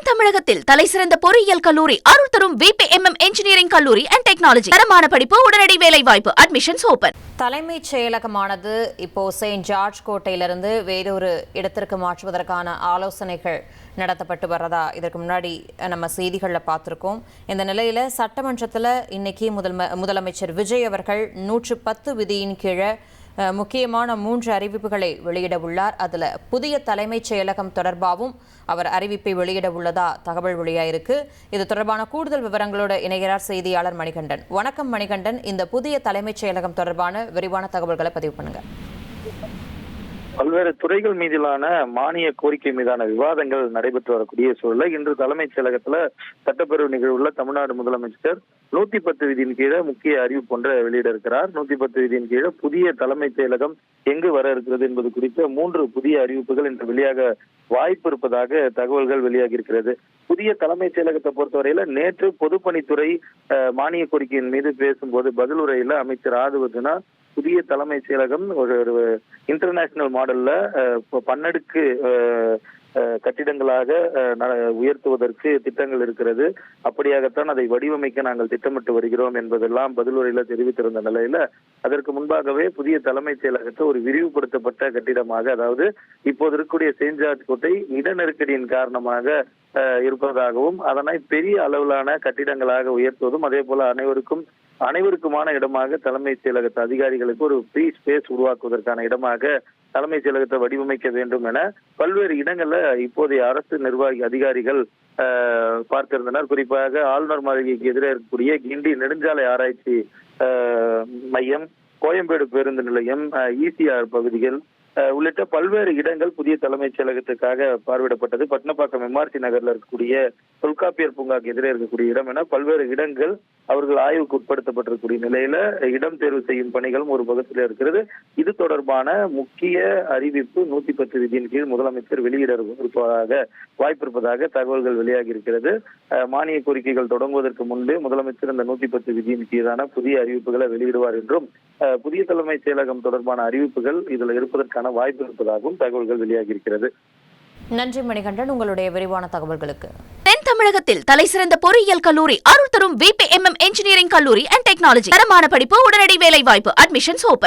தமிழகத்தில் தலைசிறந்த பொறியியல் கல்லூரி அருள் தரும் VPMM இன்ஜினியரிங் கல்லூரி அண்ட் டெக்னாலஜி. தரமான படிப்பு, உடனடி வேலை வாய்ப்பு. Admissions open. தலைமைச் செயலகமானது இப்போ செயின்ட் ஜார்ஜ் கோட்டையிலிருந்து வேறொரு இடத்திற்கு மாற்றுவதற்கான ஆலோசனைகள் நடத்தப்பட்டு வர்றதா இதற்கு முன்னாடி நம்ம செய்திகளில் பார்த்துருக்கோம். இந்த நிலையில் சட்டமன்றத்தில் இன்னைக்கு முதலமைச்சர் விஜய் அவர்கள் 110 விதியின் கீழே முக்கியமான 3 அறிவிப்புகளை வெளியிட உள்ளார். அதில் புதிய தலைமைச் செயலகம் தொடர்பாகவும் அவர் அறிவிப்பை வெளியிட உள்ளதா தகவல் வெளியாயிருக்கு. இது தொடர்பான கூடுதல் விவரங்களோடு இணைகிறார் செய்தியாளர் மணிகண்டன். வணக்கம் மணிகண்டன், இந்த புதிய தலைமைச் செயலகம் தொடர்பான விரிவான தகவல்களை பதிவு பண்ணுங்க. பல்வேறு துறைகள் மீதிலான மானிய கோரிக்கை மீதான விவாதங்கள் நடைபெற்று வரக்கூடிய சூழலில் இன்று தலைமைச் செயலகத்துல சட்டப்பேரவை நிகழ்வுள்ள தமிழ்நாடு முதலமைச்சர் 110 விதியின் கீழே முக்கிய அறிவிப்பு ஒன்றை வெளியிட இருக்கிறார். 110 விதியின் கீழே புதிய தலைமைச் செயலகம் எங்கு வர இருக்கிறது என்பது குறித்த 3 புதிய அறிவிப்புகள் இன்று வெளியாக வாய்ப்பு இருப்பதாக தகவல்கள் வெளியாகி இருக்கிறது. புதிய தலைமைச் செயலகத்தை பொறுத்தவரையில நேற்று பொதுப்பணித்துறை மானிய கோரிக்கையின் மீது பேசும்போது பதிலுரையில அமைச்சர் ஆதுவர்ஜனா புதிய தலைமைச் செயலகம் ஒரு இன்டர்நேஷனல் மாடல்ல 12 கட்டிடங்களாக உயர்த்துவதற்கு திட்டங்கள் இருக்கிறது. அப்படியாகத்தான் அதை வடிவமைக்க நாங்கள் திட்டமிட்டு வருகிறோம் என்பதெல்லாம் பதிலுரையில தெரிவித்திருந்த நிலையில அதற்கு முன்பாகவே புதிய தலைமைச் செயலகத்தை ஒரு விரிவுபடுத்தப்பட்ட கட்டிடமாக, அதாவது இப்போது இருக்கக்கூடிய செயின்ட் ஜார்ஜ் கோட்டை இட நெருக்கடியின் காரணமாக இருப்பதாகவும் அதனை பெரிய அளவிலான கட்டிடங்களாக உயர்த்துவதும் அதே போல அனைவருக்குமான இடமாக தலைமைச் செயலகத்து அதிகாரிகளுக்கு ஒரு ஃப்ரீ ஸ்பேஸ் உருவாக்குவதற்கான இடமாக தலைமைச் செயலகத்தை வடிவமைக்க வேண்டும் என பல்வேறு இடங்கள்ல இப்போதைய அரசு நிர்வாகி அதிகாரிகள் பார்த்திருந்தனர். குறிப்பாக ஆளுநர் மாளிகைக்கு எதிரே இருக்கக்கூடிய கிண்டி நெடுஞ்சாலை ஆராய்ச்சி மையம், கோயம்பேடு பேருந்து நிலையம், ECR பகுதிகள் உள்ளிட்ட பல்வேறு இடங்கள் புதிய தலைமைச் செயலகத்துக்காக பார்வையிடப்பட்டது. பட்னப்பாக்கம் MRC நகர்ல இருக்கக்கூடிய தொல்காப்பியர் பூங்காக்கு எதிரே இருக்கக்கூடிய இடம் என பல்வேறு இடங்கள் அவர்கள் ஆய்வுக்கு உட்படுத்தப்பட்டிருக்கக்கூடிய நிலையில இடம் தேர்வு செய்யும் பணிகளும் ஒரு பக்கத்தில் இருக்கிறது. இது தொடர்பான முக்கிய அறிவிப்பு 110 விதியின் கீழ் முதலமைச்சர் வெளியிட இருப்பதாக வாய்ப்பு இருப்பதாக தகவல்கள் வெளியாகி இருக்கிறது. மானிய கோரிக்கைகள் தொடங்குவதற்கு முன்பே முதலமைச்சர் இந்த 110 விதியின் கீழான புதிய அறிவிப்புகளை வெளியிடுவார் என்றும் புதிய தலைமைச் செயலகம் தொடர்பான அறிவிப்புகள் இதுல இருப்பதற்கான வாய்ப்பு இருப்பதாகவும் தகவல்கள் வெளியாகி இருக்கிறது. நன்றி மணிகண்டன், உங்களுடைய விரிவான தகவல்களுக்கு. தென் தமிழகத்தில் தலைசிறந்த பொறியியல் கல்லூரி அருள் தரும் VPMM இன்ஜினியரிங் கல்லூரி அண்ட் டெக்னாலஜி. தரமான படிப்பு, உடனடி வேலை வாய்ப்பு. Admissions open.